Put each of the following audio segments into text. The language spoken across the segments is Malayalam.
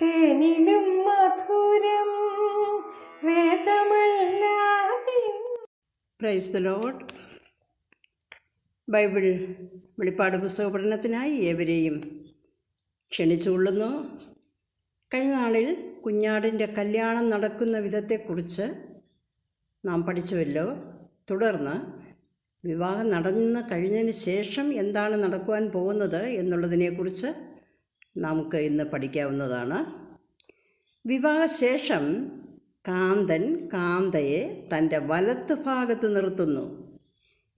തേനിലും മധുരം വേദമല്ലാതെ. Praise the lord. ബൈബിൾ വെളിപ്പാട് പുസ്തക പഠനത്തിനായി ഏവരെയും ക്ഷണിച്ചുകൊള്ളുന്നു. കഴിഞ്ഞ നാളിൽ കുഞ്ഞാടിൻ്റെ കല്യാണം നടക്കുന്ന വിധത്തെക്കുറിച്ച് നാം പഠിച്ചുവല്ലോ. തുടർന്ന് വിവാഹം നടന്നു കഴിഞ്ഞതിന് ശേഷം എന്താണ് നടക്കുവാൻ പോകുന്നത് എന്നുള്ളതിനെക്കുറിച്ച് നമുക്ക് ഇന്ന് പഠിക്കാവുന്നതാണ്. വിവാഹശേഷം കാന്തൻ കാന്തയെ തൻ്റെ വലത്ത് ഭാഗത്ത് നിർത്തുന്നു.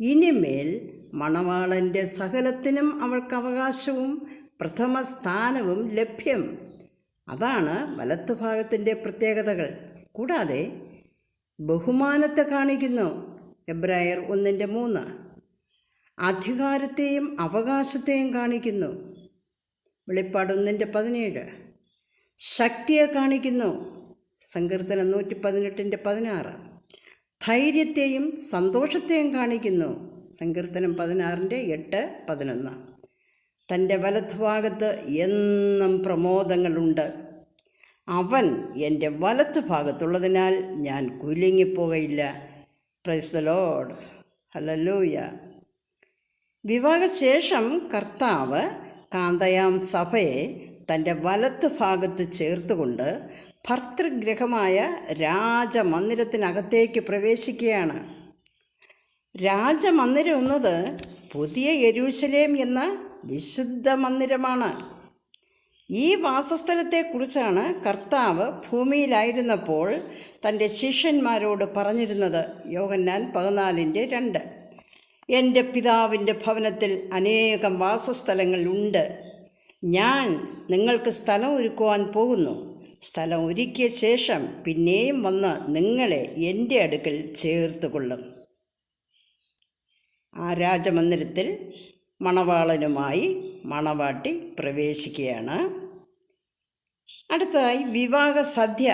ഇനിമേൽ മണവാളൻ്റെ സകലത്തിനും അവൾക്ക് അവകാശവും പ്രഥമ സ്ഥാനവും ലഭ്യം. അതാണ് വലത്ത് ഭാഗത്തിൻ്റെ പ്രത്യേകതകൾ. കൂടാതെ ബഹുമാനത്തെ കാണിക്കുന്നു. എബ്രായർ 1:3. അധികാരത്തെയും അവകാശത്തെയും കാണിക്കുന്നു. വെളിപ്പാട് 1:17. ശക്തിയെ കാണിക്കുന്നു. സങ്കീർത്തനം 118:16. ധൈര്യത്തെയും സന്തോഷത്തെയും കാണിക്കുന്നു. സങ്കീർത്തനം 16:8-11. തൻ്റെ വലത്തുഭാഗത്ത് എന്നും പ്രമോദങ്ങളുണ്ട്. അവൻ എൻ്റെ വലത്ത് ഭാഗത്തുള്ളതിനാൽ ഞാൻ കുലുങ്ങിപ്പോകയില്ല. Praise the lord. ഹല്ലേലൂയ. വിവാഹശേഷം കർത്താവ് കാന്തയാം സഭയെ തൻ്റെ വലത്ത് ഭാഗത്ത് ചേർത്തുകൊണ്ട് ഭർതൃഗ്രഹമായ രാജമന്ദിരത്തിനകത്തേക്ക് പ്രവേശിക്കുകയാണ്. രാജമന്ദിരം എന്നത് പുതിയ യെരൂശലേം എന്ന വിശുദ്ധ മന്ദിരമാണ്. ഈ വാസസ്ഥലത്തെക്കുറിച്ചാണ് കർത്താവ് ഭൂമിയിലായിരുന്നപ്പോൾ തൻ്റെ ശിഷ്യന്മാരോട് പറഞ്ഞിരുന്നത്. യോഹന്നാൻ 14:2. എൻ്റെ പിതാവിൻ്റെ ഭവനത്തിൽ അനേകം വാസസ്ഥലങ്ങളുണ്ട്. ഞാൻ നിങ്ങൾക്ക് സ്ഥലം ഒരുക്കുവാൻ പോകുന്നു. സ്ഥലം ഒരുക്കിയ ശേഷം പിന്നെയും വന്ന് നിങ്ങളെ എൻ്റെ അടുക്കൽ ചേർത്തുകൊള്ളും. ആ രാജമന്ദിരത്തിൽ മണവാളനുമായി മണവാട്ടി പ്രവേശിക്കുകയാണ്. അടുത്തതായി വിവാഹ സദ്യ.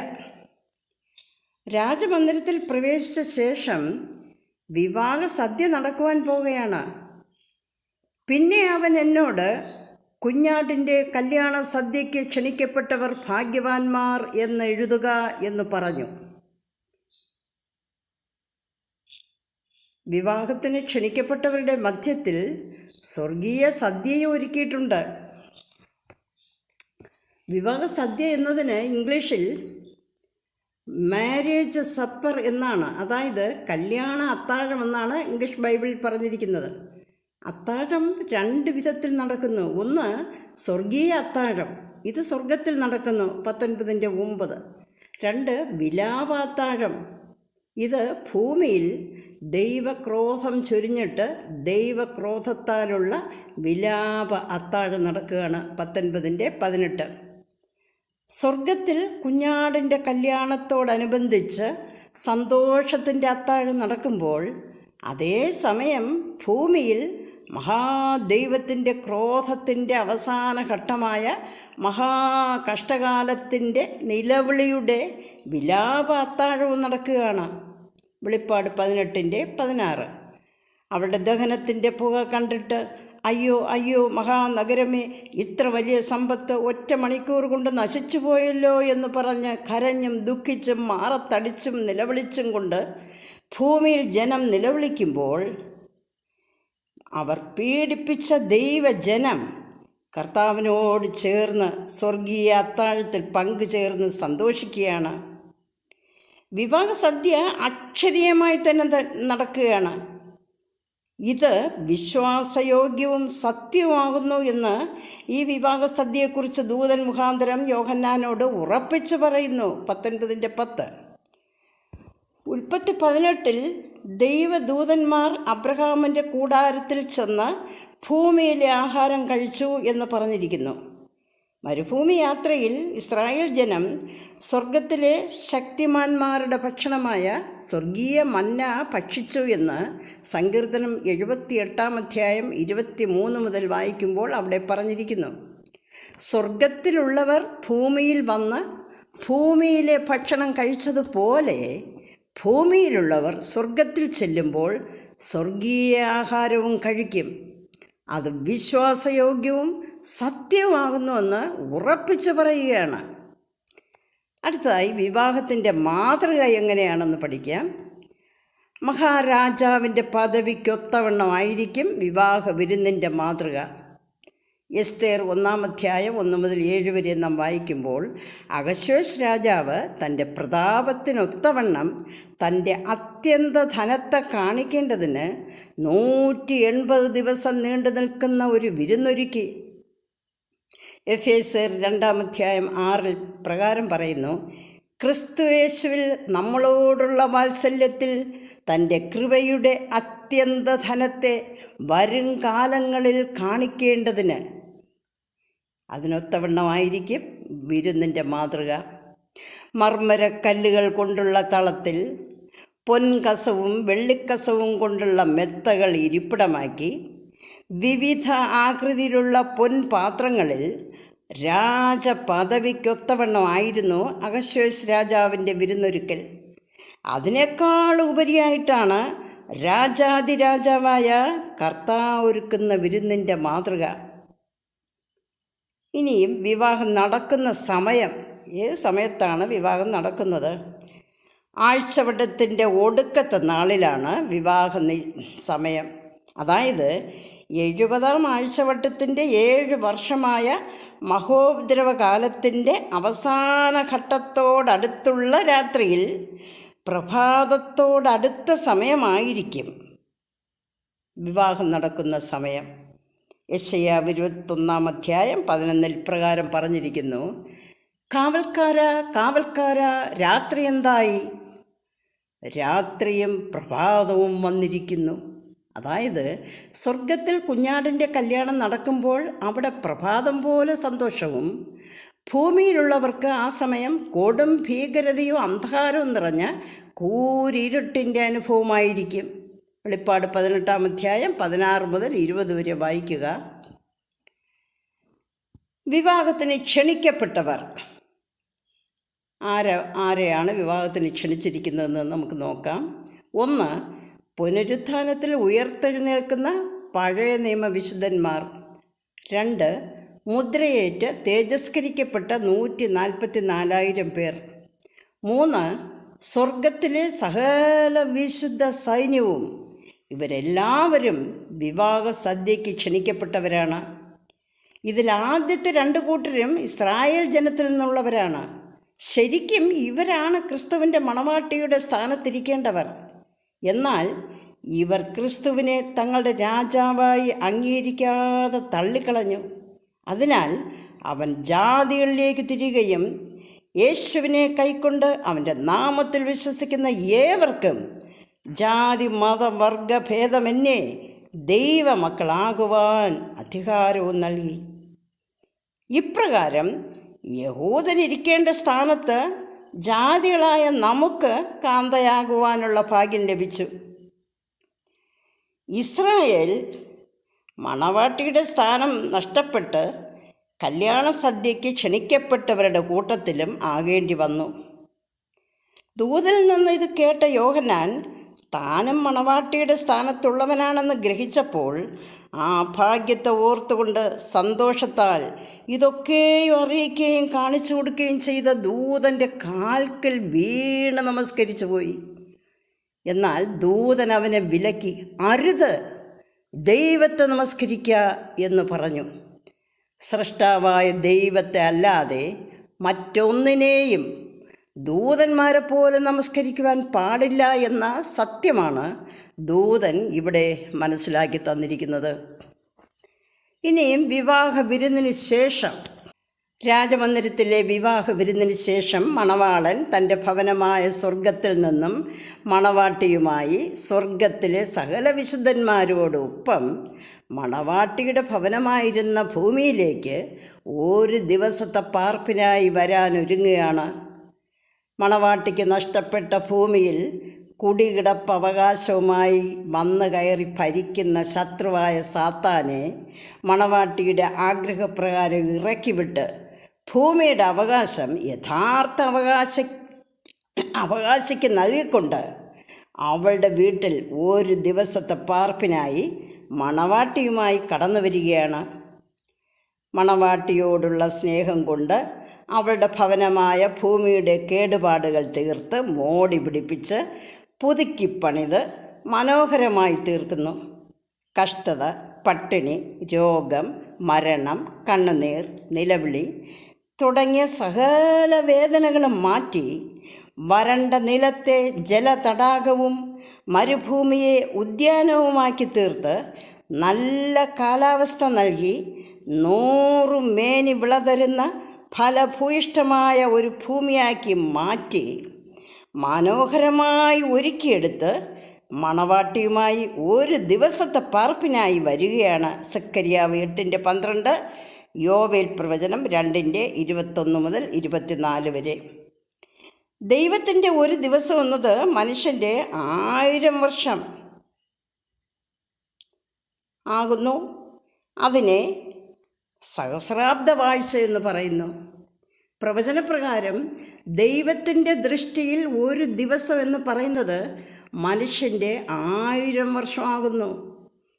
രാജമന്ദിരത്തിൽ പ്രവേശിച്ച ശേഷം വിവാഹ സദ്യ നടക്കുവാൻ പോവുകയാണ്. പിന്നെ അവൻ എന്നോട്, കുഞ്ഞാട്ടിൻ്റെ കല്യാണ സദ്യയ്ക്ക് ക്ഷണിക്കപ്പെട്ടവർ ഭാഗ്യവാന്മാർ എന്ന് എഴുതുക എന്ന് പറഞ്ഞു. വിവാഹത്തിന് ക്ഷണിക്കപ്പെട്ടവരുടെ മധ്യത്തിൽ സ്വർഗീയ സദ്യയും ഒരുക്കിയിട്ടുണ്ട്. വിവാഹ സദ്യ എന്നതിന് ഇംഗ്ലീഷിൽ മാരേജ് സപ്പർ എന്നാണ്. അതായത് കല്യാണ അത്താഴം എന്നാണ് ഇംഗ്ലീഷ് ബൈബിളിൽ പറഞ്ഞിരിക്കുന്നത്. അത്താഴം 2 വിധത്തിൽ നടക്കുന്നു. ഒന്ന് സ്വർഗീയ അത്താഴം. ഇത് സ്വർഗത്തിൽ നടക്കുന്നു, 19:9. 2 വിലാപ അത്താഴം. ഇത് ഭൂമിയിൽ ദൈവക്രോധം ചൊരിഞ്ഞിട്ട് ദൈവക്രോധത്താലുള്ള വിലാപ അത്താഴം നടക്കുകയാണ്, 19:18. സ്വർഗത്തിൽ കുഞ്ഞാടിൻ്റെ കല്യാണത്തോടനുബന്ധിച്ച് സന്തോഷത്തിൻ്റെ അത്താഴം നടക്കുമ്പോൾ അതേസമയം ഭൂമിയിൽ മഹാദൈവത്തിൻ്റെ ക്രോധത്തിൻ്റെ അവസാന ഘട്ടമായ മഹാകഷ്ടകാലത്തിൻ്റെ നിലവിളിയുടെ വിലാപ അത്താഴവും നടക്കുകയാണ്. വെളിപ്പാട് 18:16. അവരുടെ ദഹനത്തിൻ്റെ പുക കണ്ടിട്ട് അയ്യോ അയ്യോ മഹാനഗരമേ, ഇത്ര വലിയ സമ്പത്ത് 1 മണിക്കൂർ കൊണ്ട് നശിച്ചു പോയല്ലോ എന്ന് പറഞ്ഞ് കരഞ്ഞും ദുഃഖിച്ചും മാറത്തടിച്ചും നിലവിളിച്ചും കൊണ്ട് ഭൂമിയിൽ ജനം നിലവിളിക്കുമ്പോൾ അവർ പീഡിപ്പിച്ച ദൈവജനം കർത്താവിനോട് ചേർന്ന് സ്വർഗീയ അത്താഴത്തിൽ പങ്കുചേർന്ന് സന്തോഷിക്കുകയാണ്. വിവാഹ സദ്യ അക്ഷരീയമായി തന്നെ നടക്കുകയാണ്. ഇത് വിശ്വാസയോഗ്യവും സത്യവുമാകുന്നു എന്ന് ഈ വിവാഹ സദ്യയെക്കുറിച്ച് ദൂതൻ മുഖാന്തരം യോഹന്നാനോട് ഉറപ്പിച്ചു പറയുന്നു, 19:10. ഉൽപ്പത്തി 18 ദൈവദൂതന്മാർ അബ്രഹാമിൻ്റെ കൂടാരത്തിൽ ചെന്ന് ഭൂമിയിലെ ആഹാരം കഴിച്ചു എന്ന് പറഞ്ഞിരിക്കുന്നു. മരുഭൂമി യാത്രയിൽ ഇസ്രായേൽ ജനം സ്വർഗത്തിലെ ശക്തിമാന്മാരുടെ ഭക്ഷണമായ സ്വർഗീയ മന്ന ഭക്ഷിച്ചു എന്ന് സങ്കീർത്തനം 78-23 മുതൽ വായിക്കുമ്പോൾ അവിടെ പറഞ്ഞിരിക്കുന്നു. സ്വർഗത്തിലുള്ളവർ ഭൂമിയിൽ വന്ന് ഭൂമിയിലെ ഭക്ഷണം കഴിച്ചതുപോലെ ഭൂമിയിലുള്ളവർ സ്വർഗത്തിൽ ചെല്ലുമ്പോൾ സ്വർഗീയ ആഹാരവും കഴിക്കും. അത് വിശ്വാസയോഗ്യവും സത്യമാകുന്നുവെന്ന് ഉറപ്പിച്ചു പറയുകയാണ്. അടുത്തതായി വിവാഹത്തിൻ്റെ മാതൃക എങ്ങനെയാണെന്ന് പഠിക്കാം. മഹാരാജാവിൻ്റെ പദവിക്കൊത്തവണ്ണമായിരിക്കും വിവാഹ വിരുന്നിൻ്റെ മാതൃക. എസ്തേർ 1-ാം അധ്യായം 1 മുതൽ 7 വരെ നാം വായിക്കുമ്പോൾ അഹശ്വേരോശ് രാജാവ് തൻ്റെ പ്രതാപത്തിനൊത്തവണ്ണം തൻ്റെ അത്യന്ത ധനത്തെ കാണിക്കേണ്ടതിന് 180 ദിവസം നീണ്ടു നിൽക്കുന്ന ഒരു വിരുന്നൊരുക്കി. എഫേസ്യർ 2-ാം അധ്യായം 6 പ്രകാരം പറയുന്നു, ക്രിസ്തുയേശുവിൽ നമ്മളോടുള്ള വാത്സല്യത്തിൽ തൻ്റെ കൃപയുടെ അത്യന്ത ധനത്തെ വരും കാലങ്ങളിൽ കാണിക്കേണ്ടതിന്. അതിനൊത്തവണ്ണമായിരിക്കും വിരുന്നിൻ്റെ മാതൃക. മർമ്മരക്കല്ലുകൾ കൊണ്ടുള്ള തളത്തിൽ പൊൻകസവും വെള്ളിക്കസവും കൊണ്ടുള്ള മെത്തകൾ ഇരിപ്പിടമാക്കി വിവിധ ആകൃതിയിലുള്ള പൊൻപാത്രങ്ങളിൽ രാജപദവിക്കൊത്തവണ്ണമായിരുന്നു അഹശ്വേരോശ് രാജാവിൻ്റെ വിരുന്നൊരുക്കൽ. അതിനേക്കാൾ ഉപരിയായിട്ടാണ് രാജാതിരാജാവായ കർത്താവ് ഒരുക്കുന്ന വിരുന്നിൻ്റെ മാതൃക. ഇനിയും വിവാഹം നടക്കുന്ന സമയം. ഏത് സമയത്താണ് വിവാഹം നടക്കുന്നത്? ആഴ്ചവട്ടത്തിൻ്റെ ഒടുക്കത്തെ നാളിലാണ് വിവാഹ സമയം. അതായത് 70-ാം ആഴ്ചവട്ടത്തിൻ്റെ 7 വർഷമായ മഹോപദ്രവകാലത്തിൻ്റെ അവസാന ഘട്ടത്തോടടുത്തുള്ള രാത്രിയിൽ പ്രഭാതത്തോടടുത്ത സമയമായിരിക്കും വിവാഹം നടക്കുന്ന സമയം. യെശയ്യാ 21-ാം അധ്യായം 11 പ്രകാരം പറഞ്ഞിരിക്കുന്നു, കാവൽക്കാര രാത്രി എന്തായി? രാത്രിയും പ്രഭാതവും വന്നിരിക്കുന്നു. അതായത് സ്വർഗത്തിൽ കുഞ്ഞാടിൻ്റെ കല്യാണം നടക്കുമ്പോൾ അവിടെ പ്രഭാതം പോലെ സന്തോഷവും, ഭൂമിയിലുള്ളവർക്ക് ആ സമയം കൊടും ഭീകരതയും അന്ധകാരവും നിറഞ്ഞ കൂരിരുട്ടിൻ്റെ അനുഭവമായിരിക്കും. വെളിപ്പാട് 18-ാം അധ്യായം 16 മുതൽ 20 വരെ വായിക്കുക. വിവാഹത്തിന് ക്ഷണിക്കപ്പെട്ടവർ ആരെയാണ് വിവാഹത്തിന് ക്ഷണിച്ചിരിക്കുന്നതെന്ന് നമുക്ക് നോക്കാം. 1. പുനരുത്ഥാനത്തിൽ ഉയർത്തെഴുന്നേൽക്കുന്ന പഴയ നിയമ വിശുദ്ധന്മാർ. 2. മുദ്രയേറ്റ് തേജസ്കരിക്കപ്പെട്ട 144,000 പേർ. 3. സ്വർഗത്തിലെ സകല വിശുദ്ധ സൈന്യവും. ഇവരെല്ലാവരും വിവാഹ സദ്യയ്ക്ക് ക്ഷണിക്കപ്പെട്ടവരാണ്. ഇതിൽ ആദ്യത്തെ 2 കൂട്ടരും ഇസ്രായേൽ ജനത്തിൽ നിന്നുള്ളവരാണ്. ശരിക്കും ഇവരാണ് ക്രിസ്തുവിൻ്റെ മണവാട്ടിയുടെ സ്ഥാനത്തിരിക്കേണ്ടവർ. എന്നാൽ ഇവർ ക്രിസ്തുവിനെ തങ്ങളുടെ രാജാവായി അംഗീകരിക്കാതെ തള്ളിക്കളഞ്ഞു. അതിനാൽ അവൻ ജാതികളിലേക്ക് തിരികെയും യേശുവിനെ കൈക്കൊണ്ട് അവൻ്റെ നാമത്തിൽ വിശ്വസിക്കുന്ന ഏവർക്കും ജാതി മതവർഗ ഭേദമന്യേ ദൈവമക്കളാകുവാൻ അധികാരവും നൽകി. ഇപ്രകാരം യഹൂദനിരിക്കേണ്ട സ്ഥാനത്ത് ജാതികളായ നമുക്ക് കാന്തയാകുവാനുള്ള ഭാഗ്യം ലഭിച്ചു. ഇസ്രായേൽ മണവാട്ടിയുടെ സ്ഥാനം നഷ്ടപ്പെട്ട് കല്യാണ സദ്യയ്ക്ക് ക്ഷണിക്കപ്പെട്ടവരുടെ കൂട്ടത്തിലും ആകേണ്ടി വന്നു. ദൂതിൽ നിന്ന് ഇത് കേട്ട യോഹന്നാൻ താനും മണവാട്ടിയുടെ സ്ഥാനത്തുള്ളവനാണെന്ന് ഗ്രഹിച്ചപ്പോൾ ആ ഭാഗ്യത്തെ ഓർത്തുകൊണ്ട് സന്തോഷത്താൽ ഇതൊക്കെയും അറിയിക്കുകയും കാണിച്ചു കൊടുക്കുകയും ചെയ്ത ദൂതൻ്റെ കാൽക്കൽ വീണ് നമസ്കരിച്ചു പോയി. എന്നാൽ ദൂതൻ അവനെ വിലക്കി, അരുത്, ദൈവത്തെ നമസ്കരിക്കുക എന്ന് പറഞ്ഞു. സ്രഷ്ടാവായ ദൈവത്തെ അല്ലാതെ മറ്റൊന്നിനെയും ദൂതന്മാരെ പോലെ നമസ്കരിക്കുവാൻ പാടില്ല എന്ന സത്യമാണ് ദൂതൻ ഇവിടെ മനസ്സിലാക്കി തന്നിരിക്കുന്നത്. ഇനിയും വിവാഹ വിരുന്നിന് ശേഷം, രാജമന്ദിരത്തിലെ വിവാഹ വിരുന്നിന് ശേഷം മണവാളൻ തൻ്റെ ഭവനമായ സ്വർഗത്തിൽ നിന്നും മണവാട്ടിയുമായി സ്വർഗത്തിലെ സകല വിശുദ്ധന്മാരോടൊപ്പം മണവാട്ടിയുടെ ഭവനമായിരുന്ന ഭൂമിയിലേക്ക് ഒരു ദിവസത്തെ പാർപ്പിനായി വരാനൊരുങ്ങുകയാണ്. മണവാട്ടിക്ക് നഷ്ടപ്പെട്ട ഭൂമിയിൽ കുടികിടപ്പ് അവകാശവുമായി വന്നു കയറി ഭരിക്കുന്ന ശത്രുവായ സാത്താനെ മണവാട്ടിയുടെ ആഗ്രഹപ്രകാരം ഇറക്കിവിട്ട് ഭൂമിയുടെ അവകാശം യഥാർത്ഥ അവകാശിക്ക് നൽകിക്കൊണ്ട് അവളുടെ വീട്ടിൽ ഒരു ദിവസത്തെ പാർപ്പിനായി മണവാട്ടിയുമായി കടന്നു വരികയാണ്. മണവാട്ടിയോടുള്ള സ്നേഹം കൊണ്ട് അവളുടെ ഭവനമായ ഭൂമിയുടെ കേടുപാടുകൾ തീർത്ത് മോടി പിടിപ്പിച്ച് പുതുക്കിപ്പണിത് മനോഹരമായി തീർക്കുന്നു. കഷ്ടത, പട്ടിണി, രോഗം, മരണം, കണ്ണുനീർ, നിലവിളി തുടങ്ങിയ സകല വേദനകളും മാറ്റി വരണ്ട നിലത്തെ ജലതടാകവും മരുഭൂമിയെ ഉദ്യാനവുമാക്കി തീർത്ത് നല്ല കാലാവസ്ഥ നൽകി 100 മേനി വിള തരുന്ന ഫലഭൂയിഷ്ഠമായ ഒരു ഭൂമിയാക്കി മാറ്റി മനോഹരമായി ഒരുക്കിയെടുത്ത് മണവാട്ടിയുമായി ഒരു ദിവസത്തെ പാർപ്പിനായി വരികയാണ് സക്കറിയാവ് 8:12, യോവേൽ പ്രവചനം 2:21 മുതൽ 24 വരെ. ദൈവത്തിൻ്റെ ഒരു ദിവസം എന്നത് മനുഷ്യൻ്റെ 1000 വർഷം ആകുന്നു. അതിനെ സഹസ്രാബ്ദ വാഴ്ച എന്ന് പറയുന്നു. പ്രവചനപ്രകാരം ദൈവത്തിൻ്റെ ദൃഷ്ടിയിൽ ഒരു ദിവസം എന്ന് പറയുന്നത് മനുഷ്യൻ്റെ 1000 വർഷമാകുന്നു.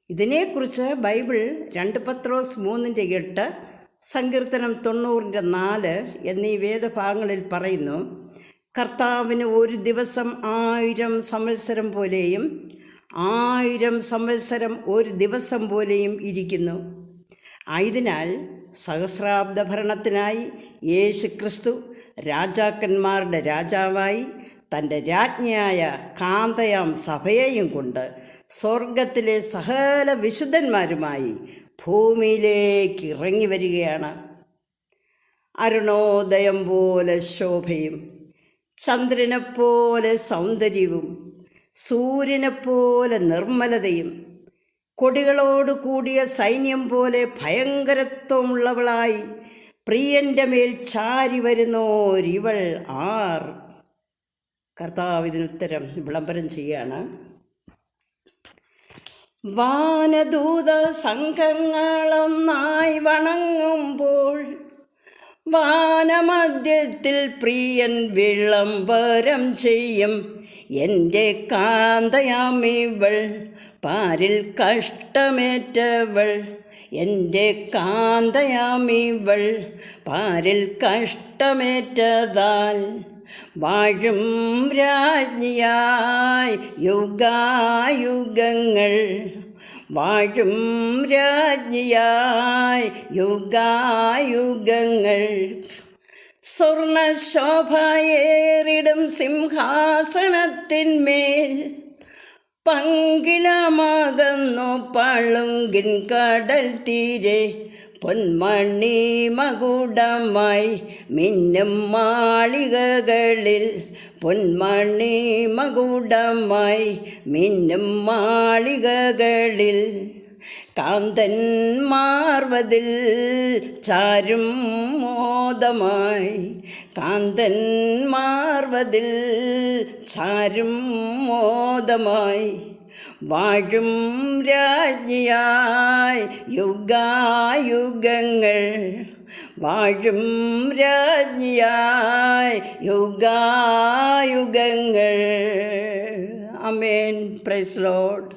ഇതിനെക്കുറിച്ച് ബൈബിൾ 2 പത്രോസ് 3:8, സങ്കീർത്തനം 90:4 എന്നീ വേദഭാഗങ്ങളിൽ പറയുന്നു, കർത്താവിന് ഒരു ദിവസം 1000 സംവത്സരം പോലെയും 1000 സംവത്സരം ഒരു ദിവസം പോലെയും ഇരിക്കുന്നു. ആയതിനാൽ സഹസ്രാബ്ദ ഭരണത്തിനായി യേശു ക്രിസ്തു രാജാക്കന്മാരുടെ രാജാവായി തൻ്റെ രാജ്ഞിയായ കാന്തയാം സഭയെയും കൊണ്ട് സ്വർഗത്തിലെ സകല വിശുദ്ധന്മാരുമായി ഭൂമിയിലേക്ക് ഇറങ്ങി വരികയാണ്. അരുണോദയം പോലെ ശോഭയും ചന്ദ്രനെപ്പോലെ സൗന്ദര്യവും സൂര്യനെപ്പോലെ നിർമ്മലതയും കൊടികളോട് കൂടിയ സൈന്യം പോലെ ഭയങ്കരത്വമുള്ളവളായി പ്രിയൻ്റെ മേൽ ചാരി വരുന്നോരിവൾ ആർ? കർത്താവ് ഇതിനുത്തരം വിളംബരം ചെയ്യാണ്. വാനദൂത സംഘങ്ങളൊന്നായി വണങ്ങുമ്പോൾ വാനമധ്യത്തിൽ പ്രിയൻ വിളംബരം ചെയ്യും. എൻ്റെ കാന്തയാമിവൾ, പാരിൽ കഷ്ടമേറ്റവൾ. എൻ്റെ കാന്തയാമിവൾ, പാരിൽ കഷ്ടമേറ്റതാൽ വാഴും രാജ്ഞിയായി യുഗായുഗങ്ങൾ. വാഴും രാജ്ഞിയായി യുഗായുഗങ്ങൾ. സ്വർണശോഭയേറിടും സിംഹാസനത്തിന്മേൽ പങ്കിലമാകുന്നു പളുങ്കിൻ കടൽ തീരെ. പൊന്മണി മകുടമായി മിന്നും മാളികകളിൽ. പൊന്മണി മകുടമായി മിന്നും മാളികകളിൽ. കാന്തൻ മാർവതിൽ ചാരും മോദമായി. കാന്തൻ മാർവതിൽ ചാരും മോദമായി. വാഴും രാജ്ഞിയായി യുഗായുഗങ്ങൾ. വാഴും രാജ്ഞിയായി യുഗായുഗങ്ങൾ. ആമേൻ. Praise Lord.